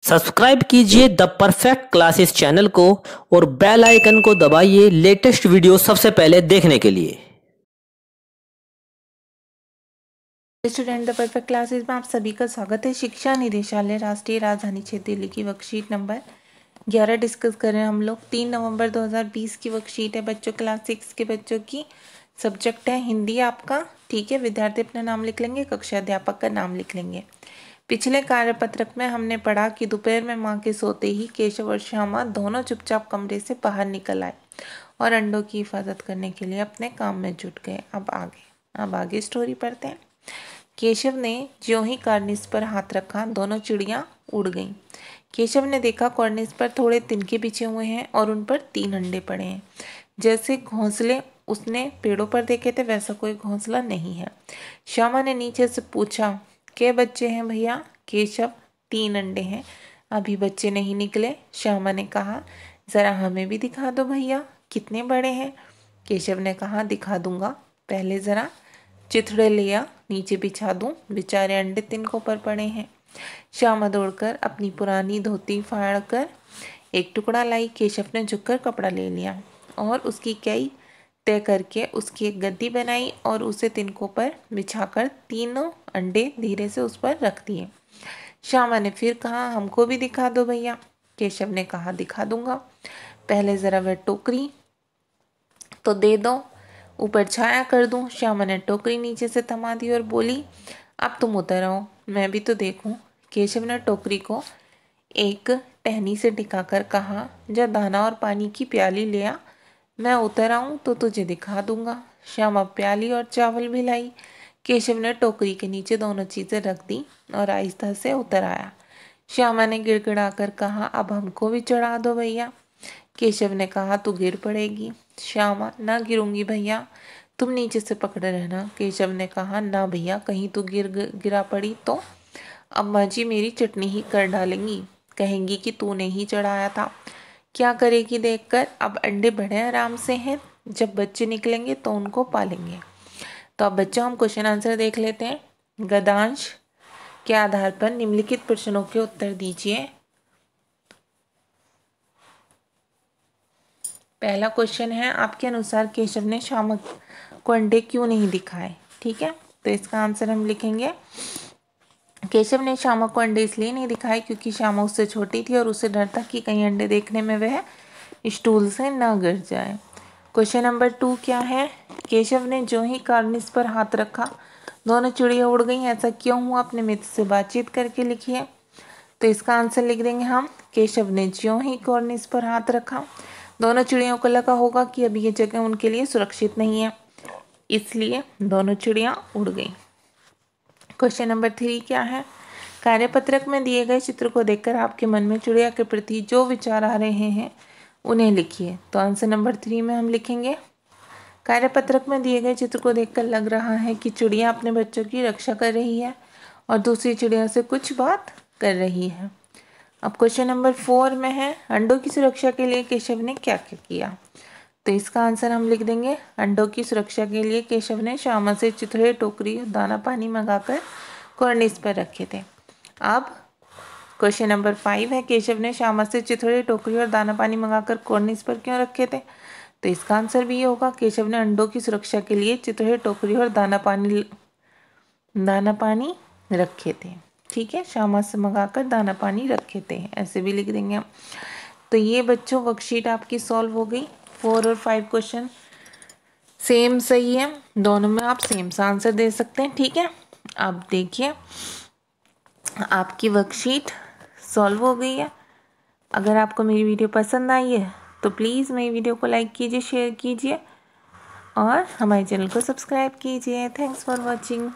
Subscribe कीजिए the perfect classes channel को और बेल आइकन को दबाइए लेटेस्ट वीडियो सबसे पहले देखने के लिए। स्टूडेंट द परफेक्ट क्लासेस में आप सभी का स्वागत है। शिक्षा निदेशालय राष्ट्रीय राजधानी क्षेत्र दिल्ली की वर्कशीट नंबर 11 डिस्कस कर रहे हैं हम लोग। 3 नवंबर 2020 की वर्कशीट है बच्चों, क्लास 6 के बच्चों की। सब्जेक्ट है हिंदी आपका, ठीक है। विद्यार्थी अपना नाम लिख लेंगे, कक्षा अध्यापक का नाम लिख लेंगे। पिछले कार्यपत्रक में हमने पढ़ा कि दोपहर में माँ के सोते ही केशव और श्यामा दोनों चुपचाप कमरे से बाहर निकल आए और अंडों की हिफाजत करने के लिए अपने काम में जुट गए। अब आगे स्टोरी पढ़ते हैं। केशव ने ज्यों ही कॉर्निस पर हाथ रखा, दोनों चिड़ियां उड़ गईं। केशव ने देखा कॉर्निस पर थोड़े तिनके बिछे हुए हैं और उन पर 3 अंडे पड़े हैं। जैसे घोंसले उसने पेड़ों पर देखे थे वैसा कोई घोंसला नहीं है। श्यामा ने नीचे से पूछा, क्या बच्चे हैं भैया? केशव, 3 अंडे हैं, अभी बच्चे नहीं निकले। श्यामा ने कहा, जरा हमें भी दिखा दो भैया, कितने बड़े हैं? केशव ने कहा, दिखा दूंगा, पहले जरा चिथड़े लिया नीचे बिछा दूं, बेचारे अंडे तिनकों पर पड़े हैं। श्यामा दौड़कर अपनी पुरानी धोती फाड़ कर एक टुकड़ा लाई। केशव ने झुककर कपड़ा ले लिया और उसकी कई तय करके उसकी एक गद्दी बनाई और उसे तिनकों पर बिछाकर 3 अंडे धीरे से उस पर रख दिए। श्यामा ने फिर कहा, हमको भी दिखा दो भैया। केशव ने कहा, दिखा दूंगा, पहले जरा वह टोकरी तो दे दो, ऊपर छाया कर दूं। श्यामा ने टोकरी नीचे से थमा दी और बोली, अब तुम उतर आओ, मैं भी तो देखूं। केशव ने टोकरी को एक टहनी से टिकाकर कहा, जा दाना और पानी की प्याली ले आ, मैं उतर आऊं तो तुझे दिखा दूंगा। श्यामा प्याली और चावल भी लाई। केशव ने टोकरी के नीचे दोनों चीजें रख दी और आहिस्ता से उतर आया। श्यामा ने गिड़गिड़ाकर कहा, अब हमको भी चढ़ा दो भैया। केशव ने कहा, तू गिर पड़ेगी। श्यामा, ना गिरूंगी भैया, तुम नीचे से पकड़े रहना। केशव ने कहा, ना भैया, कहीं तू गिरा पड़ी तो अम्मा जी मेरी चटनी ही कर डालेंगी, कहेंगी कि तूने ही चढ़ाया था। क्या करेगी देखकर? अब अंडे बड़े आराम से हैं, जब बच्चे निकलेंगे तो उनको पालेंगे। तो अब बच्चों हम क्वेश्चन आंसर देख लेते हैं। गद्यांश के आधार पर निम्नलिखित प्रश्नों के उत्तर दीजिए। पहला क्वेश्चन है, आपके अनुसार केशव ने श्यामा को अंडे क्यों नहीं दिखाए? ठीक है, तो इसका आंसर हम लिखेंगे, केशव ने श्यामा को अंडे इसलिए नहीं दिखाए क्योंकि श्यामा उससे छोटी थी और उसे डर था कि कहीं अंडे देखने में वह स्टूल से न गिर जाए। क्वेश्चन नंबर 2 क्या है? केशव ने जो ही कॉर्निस पर हाथ रखा दोनों चिड़िया उड़ गईं, ऐसा क्यों हुआ? अपने मित्र से बातचीत करके लिखिए। तो इसका आंसर लिख देंगे हम, केशव ने ज्यों ही कॉर्निस पर हाथ रखा दोनों चिड़ियों को लगा होगा कि अभी ये जगह उनके लिए सुरक्षित नहीं है, इसलिए दोनों चिड़िया उड़ गईं। क्वेश्चन नंबर 3 क्या है? कार्यपत्रक में दिए गए चित्र को देखकर आपके मन में चिड़िया के प्रति जो विचार आ रहे हैं उन्हें लिखिए। तो आंसर नंबर 3 में हम लिखेंगे, कार्यपत्रक में दिए गए चित्र को देखकर लग रहा है कि चिड़िया अपने बच्चों की रक्षा कर रही है और दूसरी चिड़िया से कुछ बात कर रही है। अब क्वेश्चन नंबर 4 में है, अंडों की सुरक्षा के लिए केशव ने क्या क्या किया? तो इसका आंसर हम लिख देंगे, अंडों की सुरक्षा के लिए केशव ने श्यामा से चिथड़े, टोकरी, दाना पानी मंगाकर कॉर्निस पर रखे थे। अब क्वेश्चन नंबर 5 है, केशव ने श्यामा से चिथड़े, टोकरी और दाना पानी मंगाकर कॉर्निस पर क्यों रखे थे? तो इसका आंसर भी ये होगा, केशव ने अंडों की सुरक्षा के लिए चिथड़े, टोकरी और दाना पानी रखे थे। ठीक है, श्यामा से मंगाकर दाना पानी रखे थे, ऐसे भी लिख देंगे हम। तो ये बच्चों वर्कशीट आपकी सॉल्व हो गई। 4 और 5 क्वेश्चन सेम सही है, दोनों में आप सेम सा आंसर दे सकते हैं। ठीक है, अब देखिए आपकी वर्कशीट सॉल्व हो गई है। अगर आपको मेरी वीडियो पसंद आई है तो प्लीज़ मेरी वीडियो को लाइक कीजिए, शेयर कीजिए और हमारे चैनल को सब्सक्राइब कीजिए। Thanks for watching.